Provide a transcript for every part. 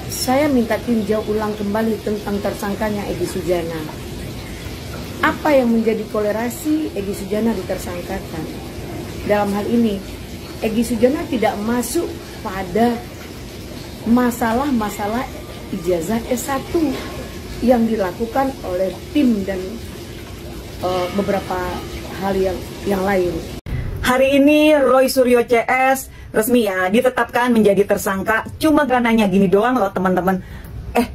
Saya minta tinjau ulang kembali tentang tersangkanya Egy Sujana. Apa yang menjadi kolerasi Egy Sujana ditersangkakan? Dalam hal ini, Egy Sujana tidak masuk pada masalah-masalah ijazah S1 yang dilakukan oleh tim dan beberapa hal yang lain. Hari ini Roy Suryo CS resmi ya ditetapkan menjadi tersangka. Cuma karenanya gini doang loh teman-teman.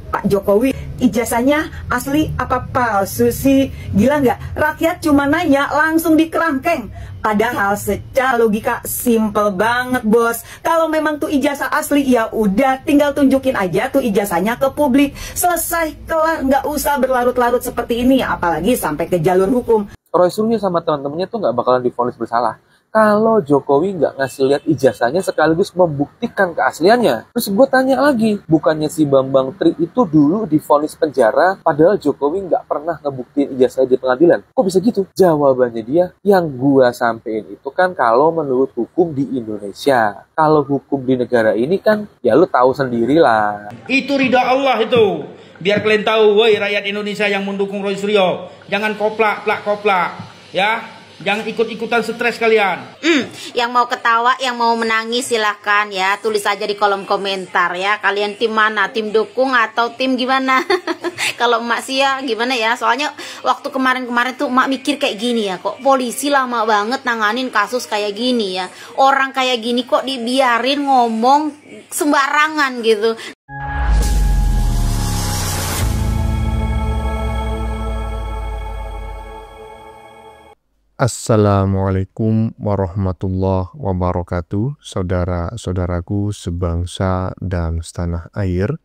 Pak Jokowi ijazahnya asli apa palsu sih? Gila nggak? Rakyat cuma nanya langsung dikerangkeng. Padahal secara logika simple banget bos. Kalau memang tuh ijazah asli ya udah tinggal tunjukin aja tuh ijazahnya ke publik. Selesai, kelar, nggak usah berlarut-larut seperti ini ya. Apalagi sampai ke jalur hukum. Roy Suryo sama teman-temannya tuh nggak bakalan divonis bersalah kalau Jokowi nggak ngasih lihat ijazahnya sekaligus membuktikan keasliannya. Terus gue tanya lagi, bukannya si Bambang Tri itu dulu divonis penjara padahal Jokowi nggak pernah ngebuktiin ijazahnya di pengadilan? Kok bisa gitu? Jawabannya dia, yang gue sampein itu kan kalau menurut hukum di Indonesia. Kalau hukum di negara ini kan ya lu tahu sendiri lah. Itu ridha Allah itu. Biar kalian tahu, woi rakyat Indonesia yang mendukung Roy Suryo, jangan koplak, ya. Jangan ikut-ikutan stres kalian. Yang mau ketawa, yang mau menangis silahkan ya. Tulis aja di kolom komentar ya. Kalian tim mana? Tim dukung atau tim gimana? Kalau emak sih ya gimana ya. Soalnya waktu kemarin-kemarin tuh emak mikir kayak gini ya. Kok polisi lama banget nanganin kasus kayak gini ya. Orang kayak gini kok dibiarin ngomong sembarangan gitu. Assalamualaikum warahmatullahi wabarakatuh, saudara-saudaraku sebangsa dan setanah air.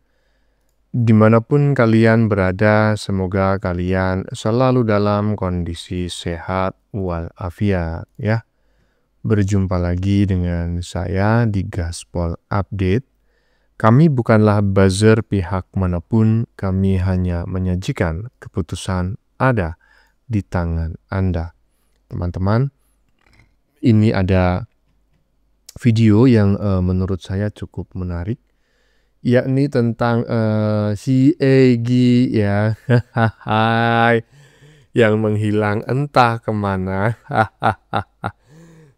Dimanapun kalian berada, semoga kalian selalu dalam kondisi sehat walafiat ya. Berjumpa lagi dengan saya di Gaspol Update. Kami bukanlah buzzer pihak manapun, kami hanya menyajikan keputusan ada di tangan Anda. Teman-teman, ini ada video yang menurut saya cukup menarik, yakni tentang si Egy ya, yang menghilang entah kemana.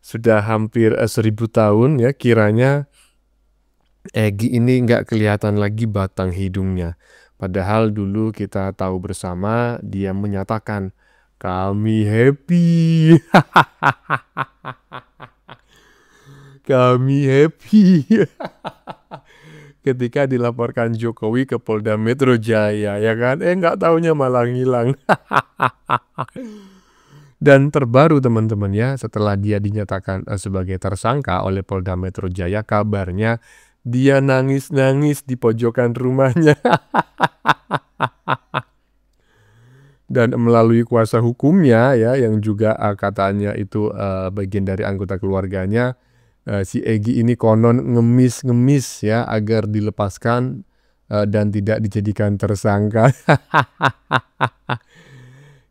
Sudah hampir 1000 tahun ya, kiranya Egy ini nggak kelihatan lagi batang hidungnya. Padahal dulu kita tahu bersama dia menyatakan, kami happy. Kami happy. Ketika dilaporkan Jokowi ke Polda Metro Jaya, ya kan? Nggak taunya malah ngilang. Dan terbaru teman-teman ya, setelah dia dinyatakan sebagai tersangka oleh Polda Metro Jaya, kabarnya dia nangis-nangis di pojokan rumahnya. Dan melalui kuasa hukumnya ya, yang juga katanya itu bagian dari anggota keluarganya, si Egy ini konon ngemis ya agar dilepaskan dan tidak dijadikan tersangka.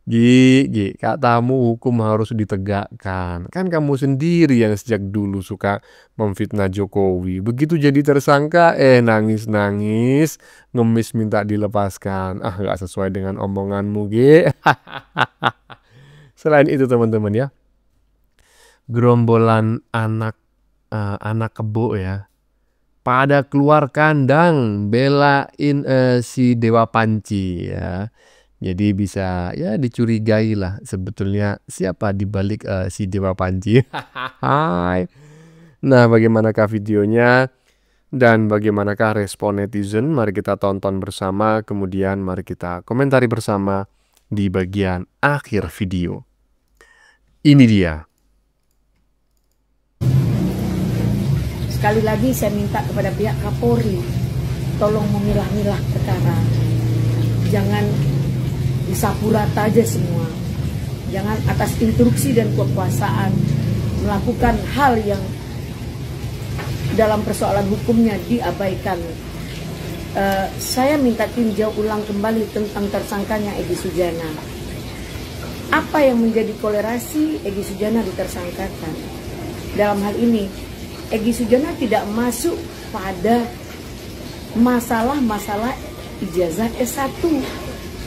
Gi, katamu hukum harus ditegakkan. Kan kamu sendiri yang sejak dulu suka memfitnah Jokowi. Begitu jadi tersangka, nangis-nangis, ngemis minta dilepaskan. Gak sesuai dengan omonganmu, Gi. Selain itu teman-teman ya, gerombolan anak kebo ya, pada keluar kandang belain si Dewa Panci ya. Jadi bisa ya dicurigai lah sebetulnya siapa dibalik si Dewa Panci. Nah, bagaimanakah videonya dan bagaimanakah respon netizen? Mari kita tonton bersama, kemudian mari kita komentari bersama di bagian akhir video. Ini dia. Sekali lagi saya minta kepada pihak Kapolri, tolong memilah-milah perkara. Jangan disapu rata aja semua. Jangan atas instruksi dan kekuasaan melakukan hal yang dalam persoalan hukumnya diabaikan. Saya minta tinjau ulang kembali tentang tersangkanya Egy Sujana. Apa yang menjadi kolerasi Egy Sujana ditersangkakan? Dalam hal ini, Egy Sujana tidak masuk pada masalah-masalah ijazah S1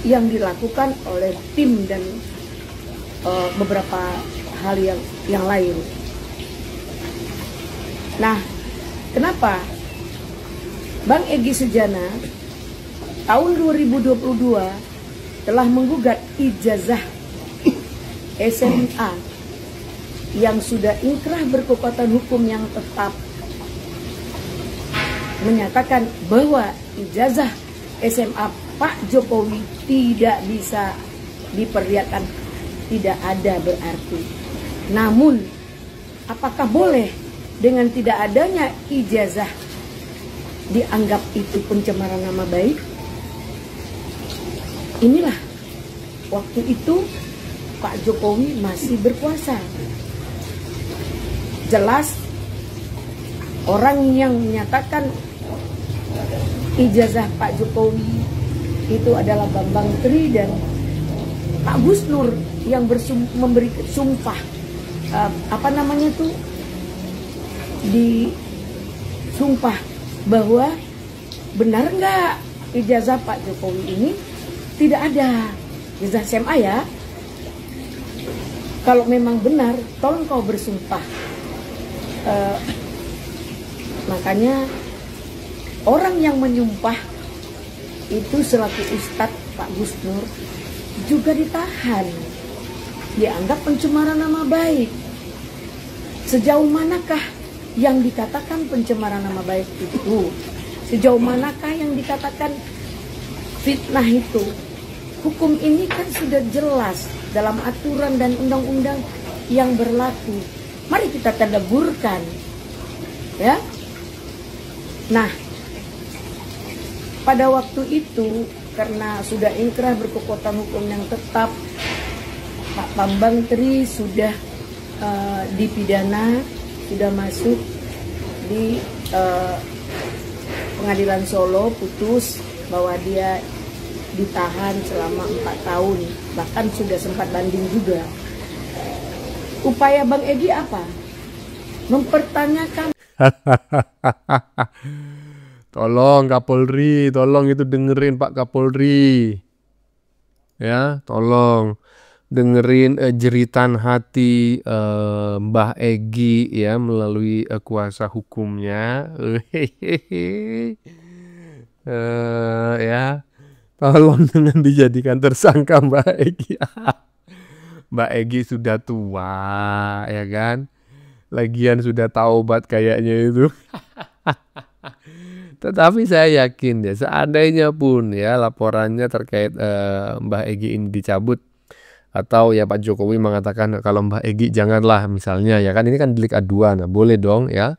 yang dilakukan oleh tim dan beberapa hal yang lain. Nah, kenapa Bang Egy Sujana tahun 2022 telah menggugat ijazah SMA yang sudah inkrah berkekuatan hukum yang tetap, menyatakan bahwa ijazah SMA Pak Jokowi tidak bisa diperlihatkan, tidak ada berarti. Namun, apakah boleh dengan tidak adanya ijazah dianggap itu pencemaran nama baik? Inilah waktu itu Pak Jokowi masih berkuasa. Jelas orang yang menyatakan ijazah Pak Jokowi itu adalah Bambang Tri dan Pak Gus Nur yang memberi sumpah, disumpah bahwa benar nggak ijazah Pak Jokowi ini tidak ada ijazah SMA ya. Kalau memang benar, tolong kau bersumpah. Makanya orang yang menyumpah itu selaku Ustadz Pak Gus Nur juga ditahan, dianggap pencemaran nama baik. Sejauh manakah yang dikatakan pencemaran nama baik itu? Sejauh manakah yang dikatakan fitnah itu? Hukum ini kan sudah jelas dalam aturan dan undang-undang yang berlaku. Mari kita tadaburkan, ya. Nah, pada waktu itu karena sudah inkrah berkekuatan hukum yang tetap, Pak Bambang Tri sudah dipidana, sudah masuk di pengadilan Solo, putus bahwa dia ditahan selama 4 tahun, bahkan sudah sempat banding juga. Upaya Bang Egy apa? Mempertanyakan. Tolong Kapolri, tolong itu dengerin Pak Kapolri. Ya, tolong dengerin jeritan hati Mbah Egy ya melalui kuasa hukumnya. Ya. Tolong dengan dijadikan tersangka Mbak Egy. Mbak Egy sudah tua, ya kan? Lagian sudah taubat kayaknya itu. Tetapi saya yakin ya, seandainya pun ya laporannya terkait Mbak Egy ini dicabut, atau ya Pak Jokowi mengatakan kalau Mbak Egy janganlah misalnya, ya kan ini kan delik aduan, nah, boleh dong ya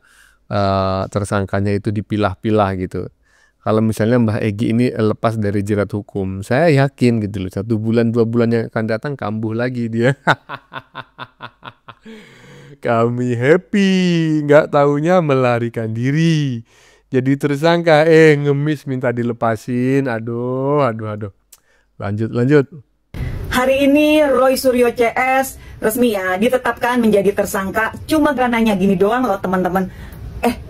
tersangkanya itu dipilah-pilah gitu. Kalau misalnya Mbah Egy ini lepas dari jerat hukum, saya yakin gitu loh, 1 bulan 2 bulan yang akan datang kambuh lagi dia. Kami happy, nggak taunya melarikan diri. Jadi tersangka, ngemis minta dilepasin, aduh. Lanjut. Hari ini Roy Suryo CS resmi ya ditetapkan menjadi tersangka. Cuma gananya gini doang loh teman-teman.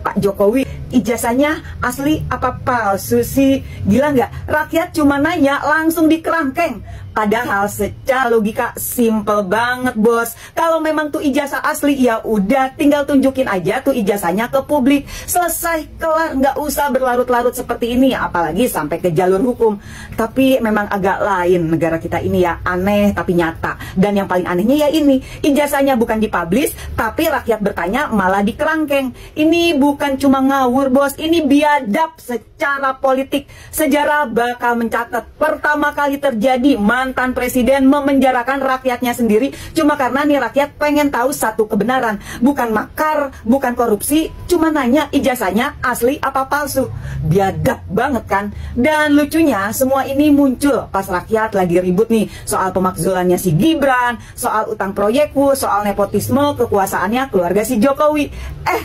Pak Jokowi ijazahnya asli apa palsu sih? Gila nggak? Rakyat cuma nanya langsung dikerangkeng. Padahal secara logika simple banget bos. Kalau memang tuh ijazah asli ya udah tinggal tunjukin aja tuh ijazahnya ke publik. Selesai, kelar, nggak usah berlarut-larut seperti ini ya, apalagi sampai ke jalur hukum. Tapi memang agak lain negara kita ini ya, aneh tapi nyata. Dan yang paling anehnya ya ini, ijazahnya bukan dipublish tapi rakyat bertanya malah dikerangkeng. Ini bukan cuma ngawur bos, ini biadab secara politik. Sejarah bakal mencatat pertama kali terjadi mantan presiden memenjarakan rakyatnya sendiri cuma karena nih rakyat pengen tahu satu kebenaran, bukan makar, bukan korupsi, cuma nanya ijazahnya asli apa palsu. Biadab banget kan? Dan lucunya semua ini muncul pas rakyat lagi ribut nih soal pemakzulannya si Gibran, soal utang proyek soal nepotisme kekuasaannya keluarga si Jokowi.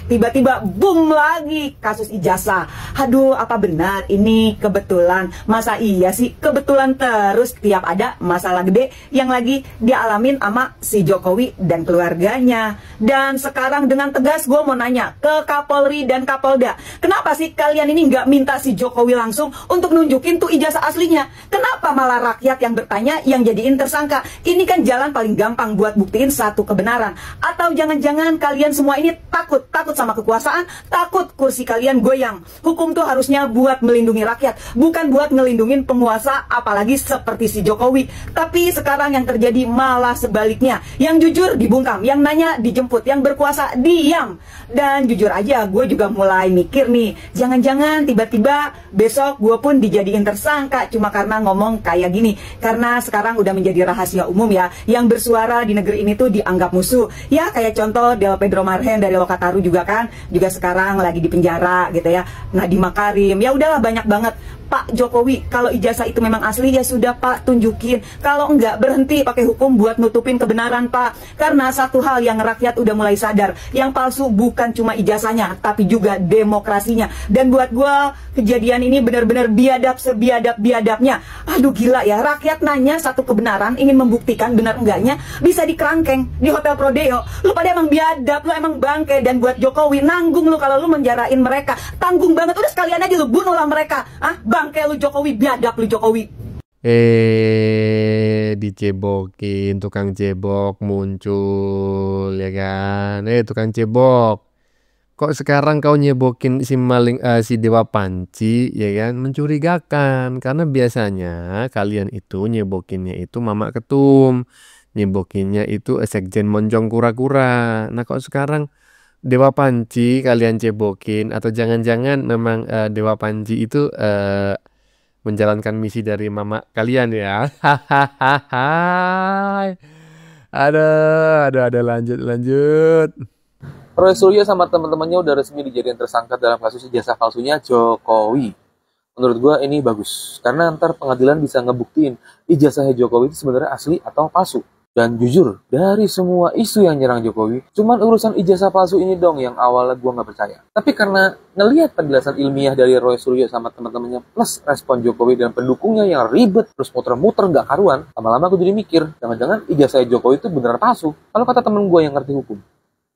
Tiba-tiba boom lagi kasus ijazah. Aduh, apa benar ini kebetulan? Masa iya sih kebetulan terus tiap ada masalah gede yang lagi dialamin sama si Jokowi dan keluarganya. Dan sekarang dengan tegas gue mau nanya ke Kapolri dan Kapolda, kenapa sih kalian ini nggak minta si Jokowi langsung untuk nunjukin tuh ijazah aslinya? Kenapa malah rakyat yang bertanya yang jadiin tersangka? Ini kan jalan paling gampang buat buktiin satu kebenaran. Atau jangan-jangan kalian semua ini takut sama kekuasaan, takut kursi kalian goyang. Hukum tuh harusnya buat melindungi rakyat, bukan buat ngelindungin penguasa, apalagi seperti si Jokowi. Tapi sekarang yang terjadi malah sebaliknya. Yang jujur dibungkam, yang nanya dijemput, yang berkuasa diam. Dan jujur aja gue juga mulai mikir nih, jangan-jangan tiba-tiba besok gue pun dijadiin tersangka cuma karena ngomong kayak gini. Karena sekarang udah menjadi rahasia umum ya, yang bersuara di negeri ini tuh dianggap musuh. Ya kayak contoh Del Pedro Marhen dari Lokataru juga kan, juga sekarang lagi di penjara gitu ya. Nadiem Makarim, ya udahlah banyak banget. Pak Jokowi, kalau ijazah itu memang asli ya sudah Pak tunjukin. Kalau enggak berhenti pakai hukum buat nutupin kebenaran Pak. Karena satu hal yang rakyat udah mulai sadar, yang palsu bukan cuma ijazahnya, tapi juga demokrasinya. Dan buat gua kejadian ini benar-benar biadab sebiadab-biadabnya. Aduh gila ya, rakyat nanya satu kebenaran, ingin membuktikan benar enggaknya, bisa dikerangkeng di Hotel Prodeo. Lu pada emang biadab, lu emang bangke. Dan buat Jokowi, nanggung lu kalau lu menjarain mereka. Tanggung banget, udah sekalian aja lu bunuhlah mereka. Bangke lu Jokowi, biadab lu Jokowi. Dicebokin, tukang cebok muncul ya kan. Tukang cebok, kok sekarang kau nyebokin si maling, si Dewa Panci ya kan, mencurigakan. Karena biasanya kalian itu nyebokinnya itu Mama Ketum, nyebokinnya itu Sekjen Moncong Kura-Kura. Nah kok sekarang Dewa Panci kalian cebokin, atau jangan-jangan memang Dewa Panci itu menjalankan misi dari mama kalian ya. Ada lanjut. Roy Suryo sama teman-temannya udah resmi dijadikan tersangka dalam kasus ijazah palsunya Jokowi. Menurut gue ini bagus, karena ntar pengadilan bisa ngebuktiin ijazahnya Jokowi itu sebenarnya asli atau palsu. Dan jujur, dari semua isu yang nyerang Jokowi, cuman urusan ijazah palsu ini dong yang awalnya gue nggak percaya. Tapi karena ngelihat penjelasan ilmiah dari Roy Suryo sama teman-temannya, plus respon Jokowi dan pendukungnya yang ribet, terus muter-muter nggak karuan, lama-lama gue jadi mikir, jangan-jangan ijazah Jokowi itu beneran palsu. Kalau kata temen gue yang ngerti hukum,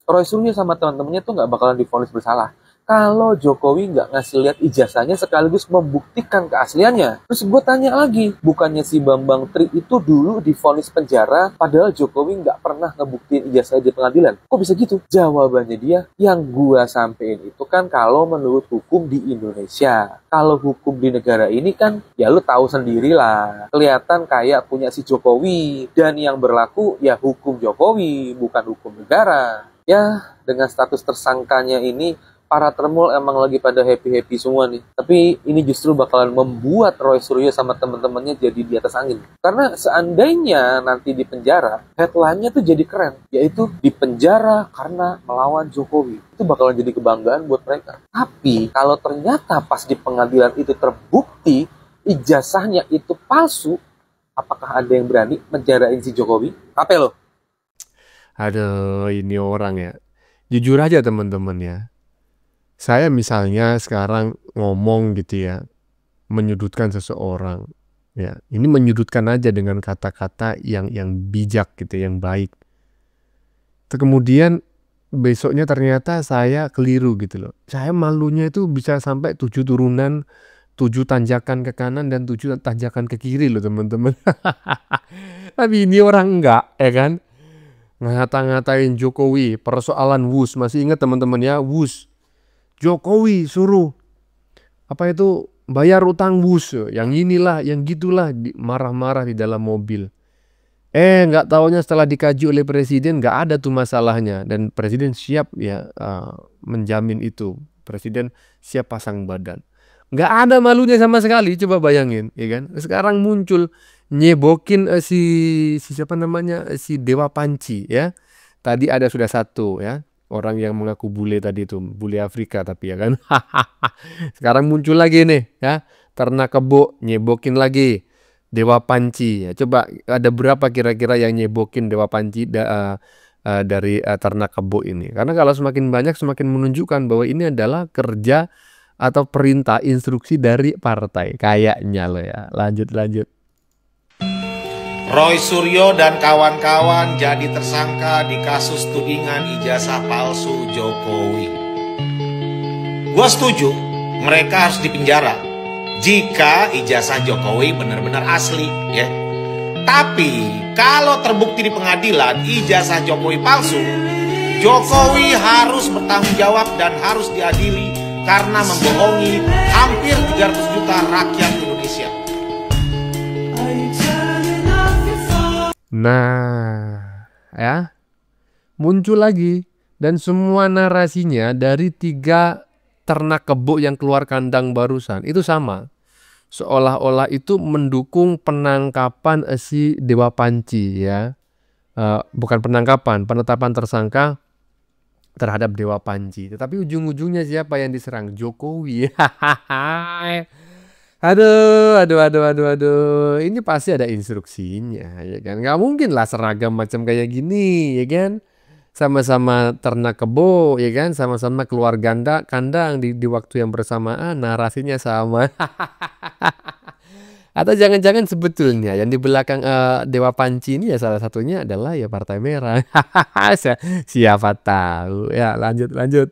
Roy Suryo sama teman-temannya tuh nggak bakalan divonis bersalah kalau Jokowi nggak ngasih lihat ijazahnya sekaligus membuktikan keasliannya. Terus gue tanya lagi, bukannya si Bambang Tri itu dulu divonis penjara, padahal Jokowi nggak pernah ngebuktiin ijazahnya di pengadilan? Kok bisa gitu? Jawabannya dia, yang gue sampein itu kan kalau menurut hukum di Indonesia. Kalau hukum di negara ini kan, ya lu tahu sendiri lah, kelihatan kayak punya si Jokowi. Dan yang berlaku ya hukum Jokowi, bukan hukum negara. Ya, dengan status tersangkanya ini, para termul emang lagi pada happy-happy semua nih. Tapi ini justru bakalan membuat Roy Suryo sama teman-temannya jadi di atas angin. Karena seandainya nanti di penjara, headline-nya tuh jadi keren. Yaitu di penjara karena melawan Jokowi. Itu bakalan jadi kebanggaan buat mereka. Tapi kalau ternyata pas di pengadilan itu terbukti ijazahnya itu palsu, apakah ada yang berani menjarain si Jokowi? Apa lo? Aduh, ini orang ya. Jujur aja teman-teman ya. Saya misalnya sekarang ngomong gitu ya, menyudutkan seseorang, ya ini menyudutkan aja dengan kata-kata yang bijak gitu, yang baik. Kemudian besoknya ternyata saya keliru gitu loh. Saya malunya itu bisa sampai 7 turunan, 7 tanjakan ke kanan dan 7 tanjakan ke kiri loh teman-teman. Tapi ini orang enggak, ya kan? Ngata-ngatain Jokowi, persoalan WUS, masih ingat teman-teman ya, WUS. Jokowi suruh apa itu bayar utang WUS, yang inilah, yang gitulah, marah-marah di dalam mobil. Nggak taunya setelah dikaji oleh presiden nggak ada tuh masalahnya, dan presiden siap ya menjamin itu. Presiden siap pasang badan. Nggak ada malunya sama sekali, coba bayangin, ya kan? Sekarang muncul nyebokin si siapa namanya, si Dewa Panci ya. Tadi ada sudah satu ya. Orang yang mengaku bule tadi itu, bule Afrika tapi ya kan. Sekarang muncul lagi nih ya, Ternak Kebo nyebokin lagi Dewa Panci. Ya, coba ada berapa kira-kira yang nyebokin Dewa Panci dari Ternak Kebo ini? Karena kalau semakin banyak semakin menunjukkan bahwa ini adalah kerja atau perintah instruksi dari partai kayaknya loh ya. Lanjut. Roy Suryo dan kawan-kawan jadi tersangka di kasus tudingan ijazah palsu Jokowi. Gua setuju, mereka harus dipenjara jika ijazah Jokowi benar-benar asli, ya. Tapi kalau terbukti di pengadilan ijazah Jokowi palsu, Jokowi harus bertanggung jawab dan harus diadili karena membohongi hampir 300 juta rakyat Indonesia. Nah, ya, muncul lagi dan semua narasinya dari 3 ternak kebo yang keluar kandang barusan itu sama. Seolah-olah itu mendukung penangkapan si Dewa Panci, ya. Bukan penangkapan, penetapan tersangka terhadap Dewa Panci. Tetapi ujung-ujungnya siapa yang diserang? Jokowi. Aduh. Ini pasti ada instruksinya, ya kan? Nggak mungkin lah seragam macam kayak gini, ya kan? Sama-sama ternak kebo, ya kan? Sama-sama keluar kandang di waktu yang bersamaan, narasinya sama. Atau jangan-jangan sebetulnya yang di belakang Dewa Panci ini ya salah satunya adalah ya Partai Merah. Siapa tahu. Ya, lanjut.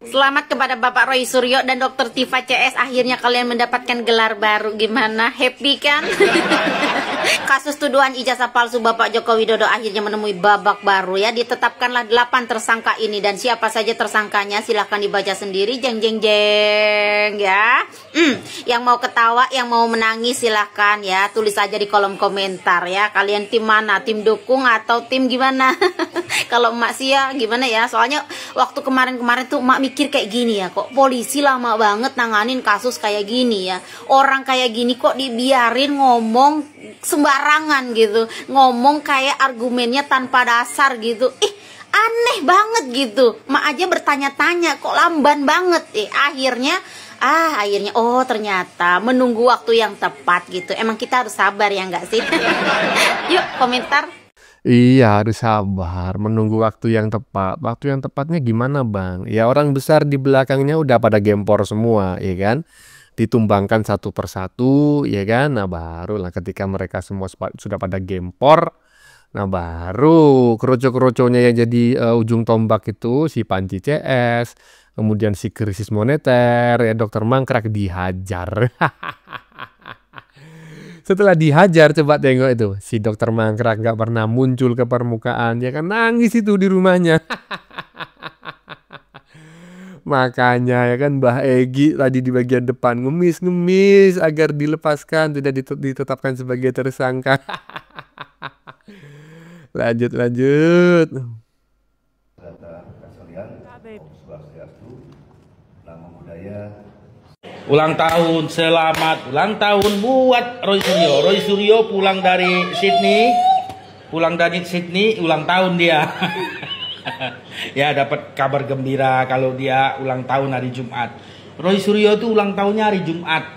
Selamat kepada Bapak Roy Suryo dan Dr. Tiva CS. Akhirnya kalian mendapatkan gelar baru. Gimana? Happy kan? Kasus tuduhan ijazah palsu Bapak Joko Widodo akhirnya menemui babak baru, ya. Ditetapkanlah 8 tersangka ini. Dan siapa saja tersangkanya silahkan dibaca sendiri. Jeng ya. Yang mau ketawa, yang mau menangis silahkan, ya. Tulis aja di kolom komentar, ya. Kalian tim mana? Tim dukung atau tim gimana? Kalau emak sih ya gimana ya. Soalnya waktu kemarin tuh emak mikir kayak gini ya, kok polisi lama banget nanganin kasus kayak gini ya. Orang kayak gini kok dibiarin ngomong sembarangan gitu, ngomong kayak argumennya tanpa dasar gitu. Aneh banget gitu. Mak aja bertanya-tanya kok lamban banget. Akhirnya oh ternyata menunggu waktu yang tepat gitu. Emang kita harus sabar ya nggak sih? Yuk komentar. Iya, harus sabar menunggu waktu yang tepat. Waktu yang tepatnya gimana, Bang? Ya orang besar di belakangnya udah pada gempor semua, ya kan? Ditumbangkan satu persatu, ya kan? Nah, barulah ketika mereka semua sudah pada gempor, nah baru keroco-keroconya yang jadi ujung tombak itu si Panci CS, kemudian si krisis moneter, ya Dokter Mangkrak dihajar. Setelah dihajar, coba tengok itu si Dokter Mangkrak nggak pernah muncul ke permukaan, ya kan, nangis itu di rumahnya. Makanya ya kan Mbah Egi tadi di bagian depan ngemis agar dilepaskan, tidak ditetapkan sebagai tersangka. Lanjut. Ulang tahun, selamat ulang tahun buat Roy Suryo. Roy Suryo pulang dari Sydney, ulang tahun dia. Ya, dapat kabar gembira kalau dia ulang tahun hari Jumat. Roy Suryo itu ulang tahunnya hari Jumat.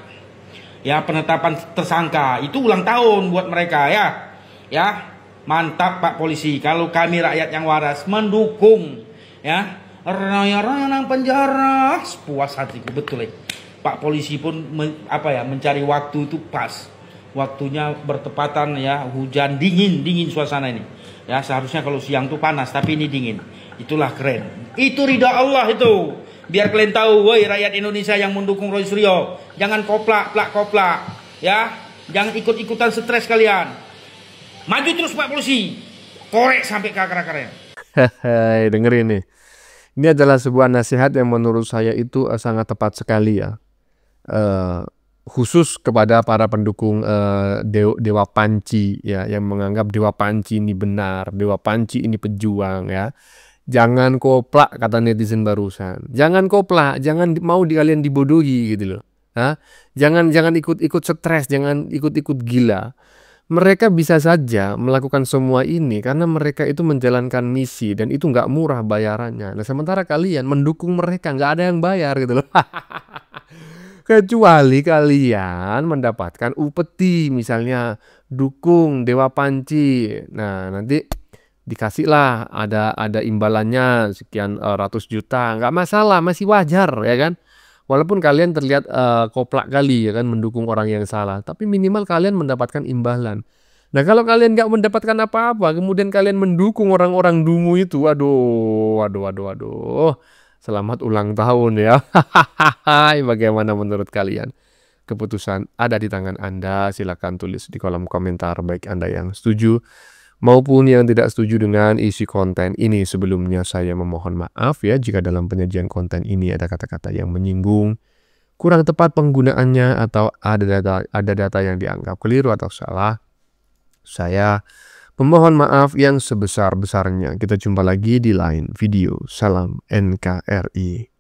Ya, penetapan tersangka itu ulang tahun buat mereka, ya. Ya, mantap Pak Polisi. Kalau kami rakyat yang waras mendukung, ya. Raya-raya nang penjara, puas hatiku betul, ya. Pak Polisi pun mencari waktu itu pas. Waktunya bertepatan, ya, hujan dingin suasana ini. Ya, seharusnya kalau siang tuh panas, tapi ini dingin. Itulah keren. Itu ridha Allah itu. Biar kalian tahu, woi rakyat Indonesia yang mendukung Roy Suryo, jangan koplak, ya. Jangan ikut-ikutan stres kalian. Maju terus Pak Polisi. Korek sampai ke akar-akarnya. Hehehe, dengerin nih. Ini adalah sebuah nasihat yang menurut saya itu sangat tepat sekali, ya. Khusus kepada para pendukung Dewa Panci, ya, yang menganggap Dewa Panci ini benar, Dewa Panci ini pejuang, ya. Jangan koplak, kata netizen barusan. Jangan koplak, jangan mau kalian dibodohi gitu loh. Jangan ikut stres, jangan ikut gila. Mereka bisa saja melakukan semua ini karena mereka itu menjalankan misi dan itu nggak murah bayarannya. Nah, sementara kalian mendukung mereka, nggak ada yang bayar gitu loh. Kecuali kalian mendapatkan upeti, misalnya dukung Dewa Panci. Nah, nanti dikasihlah ada imbalannya sekian ratus juta. Nggak masalah, masih wajar ya kan. Walaupun kalian terlihat koplak kali ya kan mendukung orang yang salah, tapi minimal kalian mendapatkan imbalan. Nah, kalau kalian nggak mendapatkan apa-apa, kemudian kalian mendukung orang-orang dungu itu, aduh. Selamat ulang tahun ya. Bagaimana menurut kalian? Keputusan ada di tangan Anda. Silakan tulis di kolom komentar baik Anda yang setuju maupun yang tidak setuju dengan isi konten ini. Sebelumnya saya memohon maaf ya jika dalam penyajian konten ini ada kata-kata yang menyinggung, kurang tepat penggunaannya, atau ada data yang dianggap keliru atau salah. Saya memohon maaf yang sebesar-besarnya. Kita jumpa lagi di lain video. Salam NKRI.